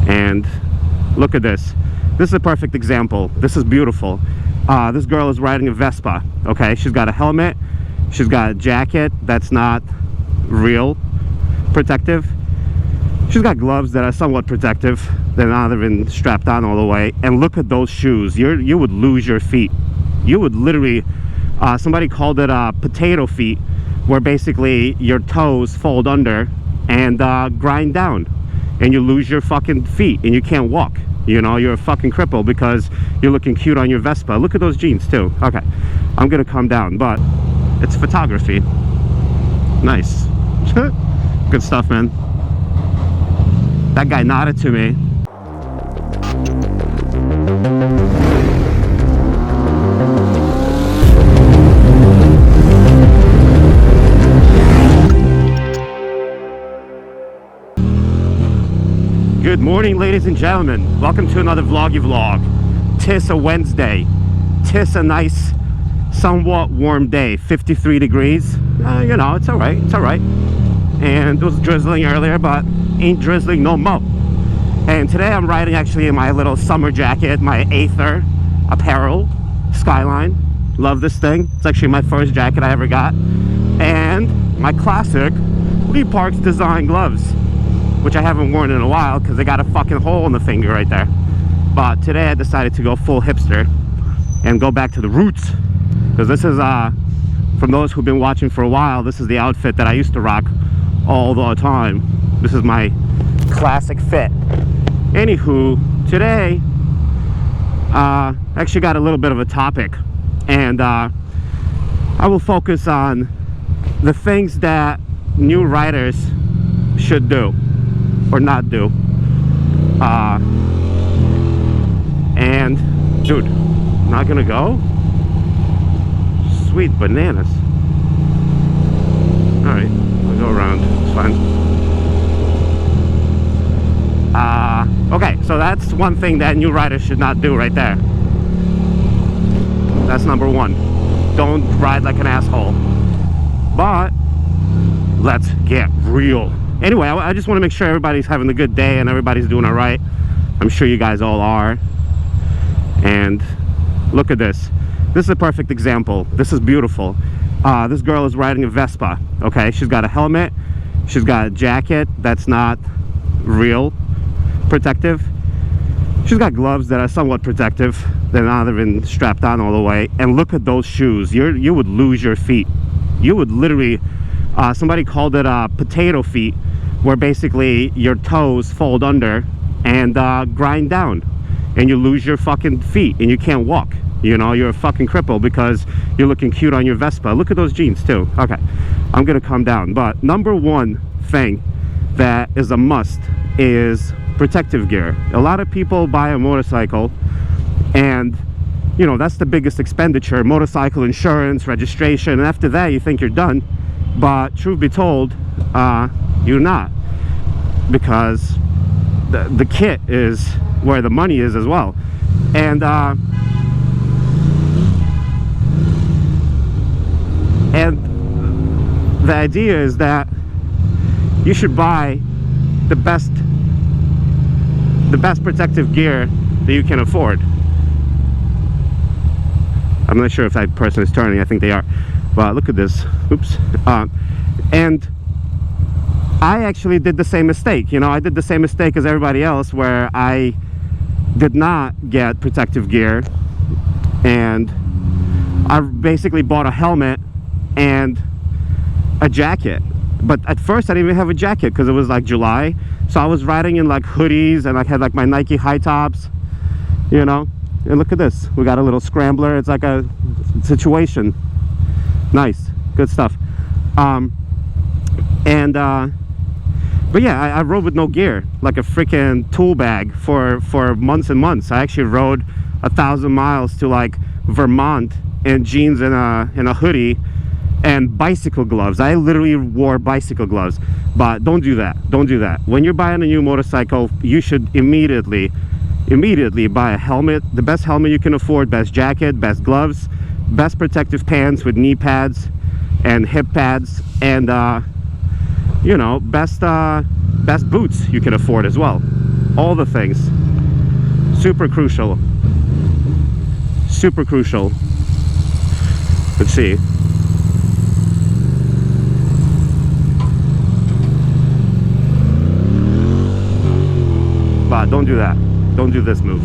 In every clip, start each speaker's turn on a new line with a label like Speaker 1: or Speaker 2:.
Speaker 1: And look at this. This is a perfect example. This is beautiful. This girl is riding a Vespa. Okay, she's got a helmet, she's got a jacket that's not real protective, she's got gloves that are somewhat protective, they're not even strapped on all the way. And look at those shoes. You would lose your feet. You would literally, somebody called it potato feet, where basically your toes fold under and grind down, and you lose your fucking feet and you can't walk. You know, you're a fucking cripple because you're looking cute on your Vespa. Look at those jeans too. Okay, I'm gonna come down, but it's photography. Nice. Good stuff, man. That guy nodded to me. Good morning, ladies and gentlemen. Welcome to another vloggy vlog. Tis a Wednesday. Tis a nice, somewhat warm day. 53 degrees. You know, it's alright. It's alright. And it was drizzling earlier, but ain't drizzling no more. And today I'm riding actually in my little summer jacket, my Aether apparel, Skyline. Love this thing. It's actually my first jacket I ever got. And my classic Lee Parks design gloves, which I haven't worn in a while because they got a fucking hole in the finger right there. But today I decided to go full hipster and go back to the roots, because this is from those who've been watching for a while, this is the outfit that I used to rock all the time. This is my classic fit. Anywho, today I actually got a little bit of a topic, and I will focus on the things that new riders should do or not do. And dude, not gonna go? Sweet bananas. Alright, we'll go around, it's fine. Okay, so that's one thing that new riders should not do right there. That's number one. Don't ride like an asshole. But let's get real. Anyway, I just want to make sure everybody's having a good day and everybody's doing all right. I'm sure you guys all are. And look at this. This is a perfect example. This is beautiful. This girl is riding a Vespa. Okay, she's got a helmet, she's got a jacket that's not real protective, she's got gloves that are somewhat protective, they're not even strapped on all the way. And look at those shoes. You would lose your feet. You would literally, somebody called it potato feet, where basically your toes fold under and grind down, and you lose your fucking feet and you can't walk. You know, you're a fucking cripple because you're looking cute on your Vespa. Look at those jeans too. Okay, I'm gonna come down. But number one thing that is a must is protective gear. A lot of people buy a motorcycle and, you know, that's the biggest expenditure: motorcycle insurance, registration, and after that you think you're done. But truth be told, you're not, because the kit is where the money is as well. And the idea is that you should buy the best protective gear that you can afford. I'm not sure if that person is turning. I think they are. But look at this. Oops. And I actually did the same mistake. You know, I did the same mistake as everybody else, where I did not get protective gear, and I basically bought a helmet and a jacket. But at first I didn't even have a jacket because it was like July, so I was riding in like hoodies, and I had like my Nike high tops, you know. And look at this, we got a little scrambler. It's like a situation. Nice, good stuff. But yeah, I rode with no gear, like a freaking tool bag for months and months. I actually rode 1,000 miles to like Vermont in jeans and a hoodie and bicycle gloves. I literally wore bicycle gloves. But don't do that. Don't do that. When you're buying a new motorcycle, you should immediately buy a helmet, the best helmet you can afford, best jacket, best gloves, best protective pants with knee pads and hip pads, and you know, best boots you can afford as well. all the things. Super crucial. Super crucial. Let's see. But don't do that. Don't do this move.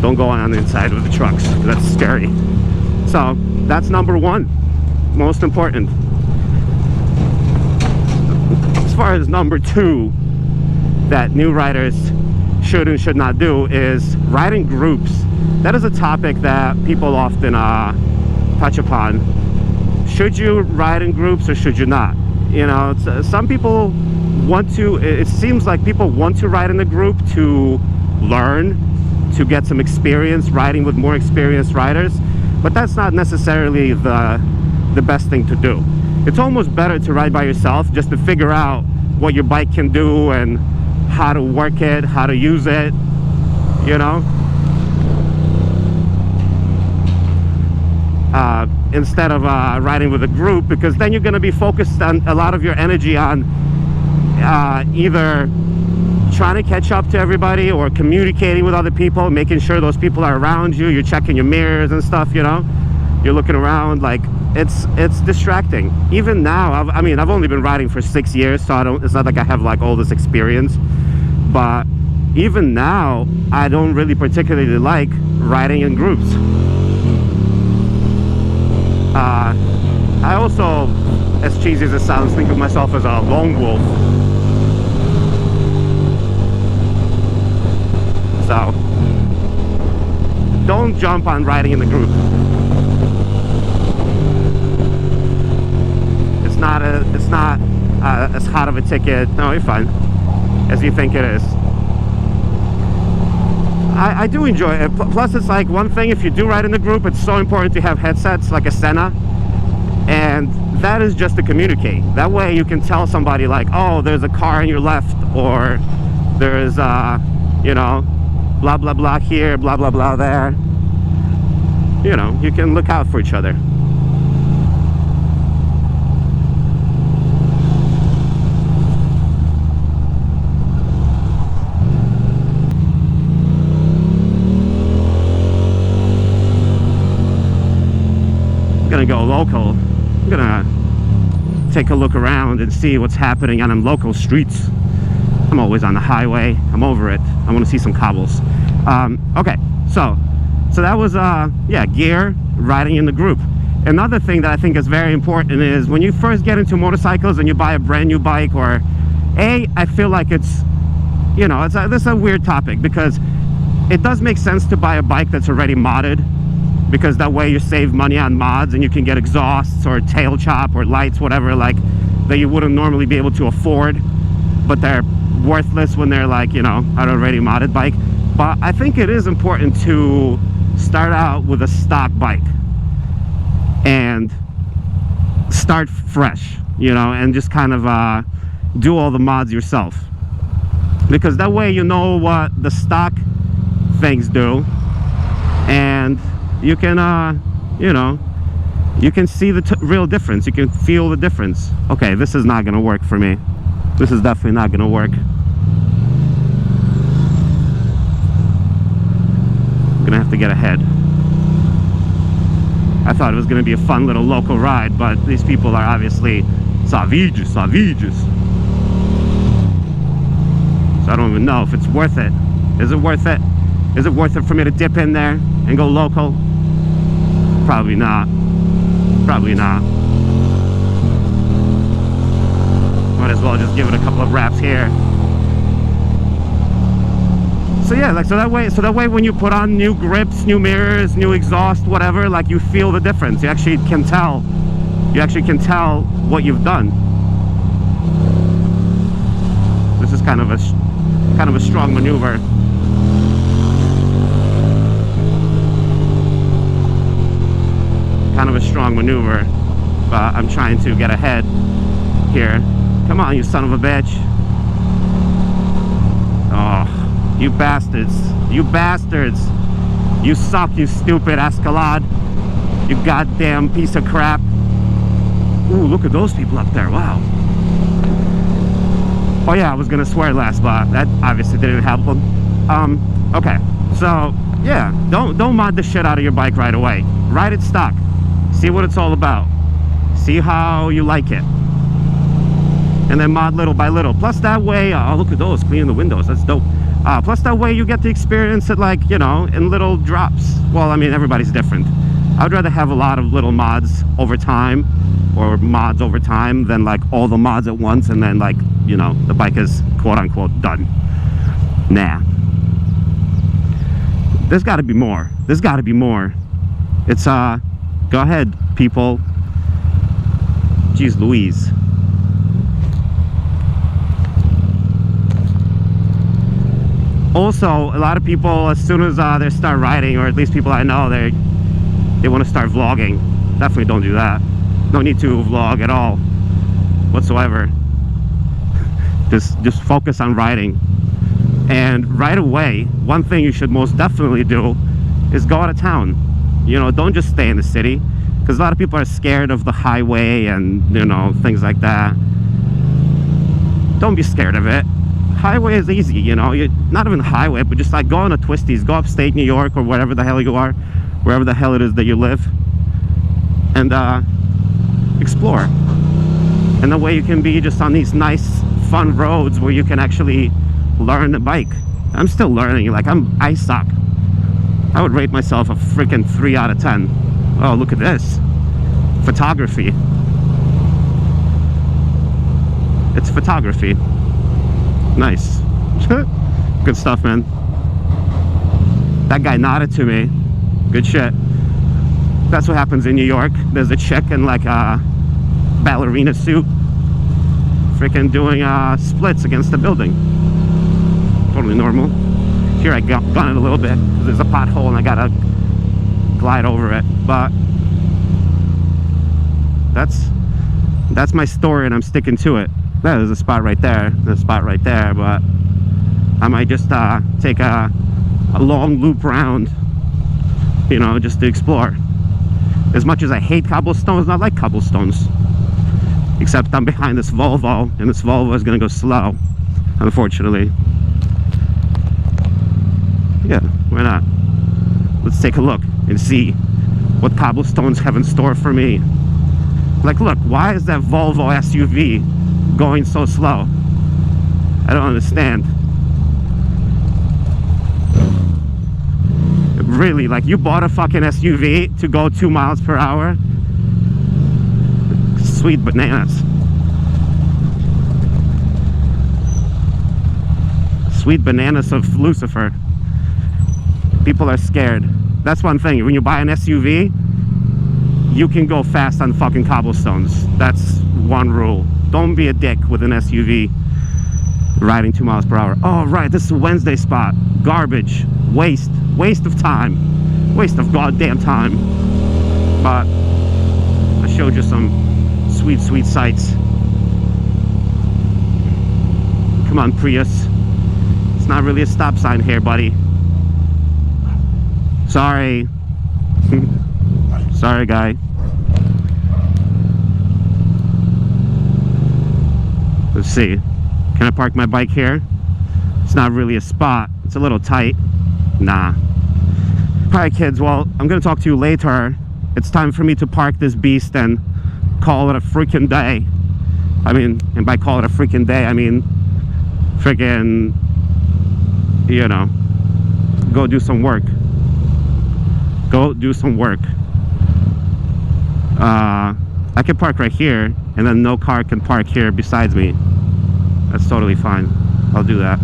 Speaker 1: Don't go on the inside of the trucks. That's scary. So that's number one. Most important. As far as number two that new riders should and should not do is ride in groups. That is a topic that people often touch upon. Should you ride in groups or should you not? You know, some people want to, it seems like people want to ride in a group to learn, to get some experience riding with more experienced riders, but that's not necessarily the best thing to do. It's almost better to ride by yourself, just to figure out what your bike can do and how to work it, how to use it, you know, instead of riding with a group, because then you're going to be focused on a lot of your energy on either trying to catch up to everybody or communicating with other people, making sure those people are around you. You're checking your mirrors and stuff, you know, you're looking around. Like, it's distracting. Even now, I mean, I've only been riding for 6 years, so it's not like I have like all this experience, but even now I don't really particularly like riding in groups. I also, as cheesy as it sounds, think of myself as a lone wolf. So don't jump on riding in the group. It's not as hot of a ticket, no, you're fine, as you think it is. I do enjoy it. Plus, it's like one thing, if you do ride in the group, it's so important to have headsets like a Senna, and that is just to communicate. That way you can tell somebody like, oh, there's a car on your left, or there's you know, blah blah blah here, blah blah blah there. You know, you can look out for each other. Gonna go local. I'm gonna take a look around and see what's happening on them local streets. I'm always on the highway. I'm over it. I want to see some cobbles. Okay, so that was yeah, gear, riding in the group. Another thing that I think is very important is when you first get into motorcycles and you buy a brand new bike, or I feel like it's, you know, this is a weird topic, because it does make sense to buy a bike that's already modded, because that way you save money on mods and you can get exhausts or tail chop or lights, whatever, like that you wouldn't normally be able to afford, but they're worthless when they're like, you know, an already modded bike. But I think it is important to start out with a stock bike and start fresh, you know, and just kind of do all the mods yourself, because that way you know what the stock things do, and you can you know, you can see the real difference. You can feel the difference. Okay, this is not gonna work for me. This is definitely not gonna work. I'm gonna have to get ahead. I thought it was gonna be a fun little local ride, but these people are obviously savages. So I don't even know if it's worth it. Is it worth it? Is it worth it for me to dip in there and go local? Probably not. Probably not. Might as well just give it a couple of wraps here. So yeah, like so that way when you put on new grips, new mirrors, new exhaust, whatever, like you feel the difference. You actually can tell. You actually can tell what you've done. This is kind of a strong maneuver. Kind of a strong maneuver, but I'm trying to get ahead here. Come on, you son of a bitch. Oh, you bastards. You bastards. You suck, you stupid Escalade. You goddamn piece of crap. Ooh, look at those people up there. Wow. Oh yeah, I was gonna swear last, but that obviously didn't help them. Okay, so yeah, don't mod the shit out of your bike right away. Ride it stock. See what it's all about. See how you like it. And then mod little by little. Plus that way, oh look at those, cleaning the windows, that's dope. Plus that way you get to experience it, like, you know, in little drops. Well, I mean, everybody's different. I would rather have a lot of little mods over time, or mods over time, than like all the mods at once and then, like, you know, the bike is quote unquote done. Nah. There's gotta be more. There's gotta be more. It's, go ahead, people. Jeez Louise. Also, a lot of people, as soon as they start riding, or at least people I know, they want to start vlogging. Definitely don't do that. No need to vlog at all whatsoever. Just focus on riding. And right away, one thing you should most definitely do is go out of town. You know, don't just stay in the city, because a lot of people are scared of the highway and, you know, things like that. Don't be scared of it. Highway is easy, you know. You're not even highway, but just like go on a twisties, go upstate New York or wherever the hell you are, wherever the hell it is that you live, and explore. And that way you can be just on these nice fun roads where you can actually learn the bike. I'm still learning. Like, I suck. I would rate myself a freaking 3 out of 10. Oh, look at this photography. It's photography. Nice. Good stuff, man. That guy nodded to me. Good shit. That's what happens in New York. There's a chick in like a ballerina suit freaking doing splits against the building. Totally normal. Here I gun it a little bit. There's a pothole and I gotta glide over it. But that's my story and I'm sticking to it. There's a spot right there. There's a spot right there, but I might just take a long loop around, you know, just to explore. As much as I hate cobblestones, I like cobblestones. Except I'm behind this Volvo, and this Volvo is gonna go slow, unfortunately. Yeah, why not? Let's take a look and see what cobblestones have in store for me. Like, look, why is that Volvo SUV going so slow? I don't understand. Really, like, you bought a fucking SUV to go 2 miles per hour? Sweet bananas. Sweet bananas of Lucifer. People are scared. That's one thing. When you buy an SUV, you can go fast on fucking cobblestones. That's one rule. Don't be a dick with an SUV riding 2 miles per hour. Oh, right, this is a Wednesday spot. Garbage. Waste of time. Waste of goddamn time. But I showed you some sweet, sweet sights. Come on, Prius. It's not really a stop sign here, buddy. Sorry. Sorry, guy. Let's see. Can I park my bike here? It's not really a spot. It's a little tight. Nah. Alright, kids. Well, I'm gonna talk to you later. It's time for me to park this beast and call it a freaking day. I mean, and by call it a freaking day, I mean freaking, you know, go do some work. Go do some work. I can park right here, and then no car can park here besides me. That's totally fine. I'll do that.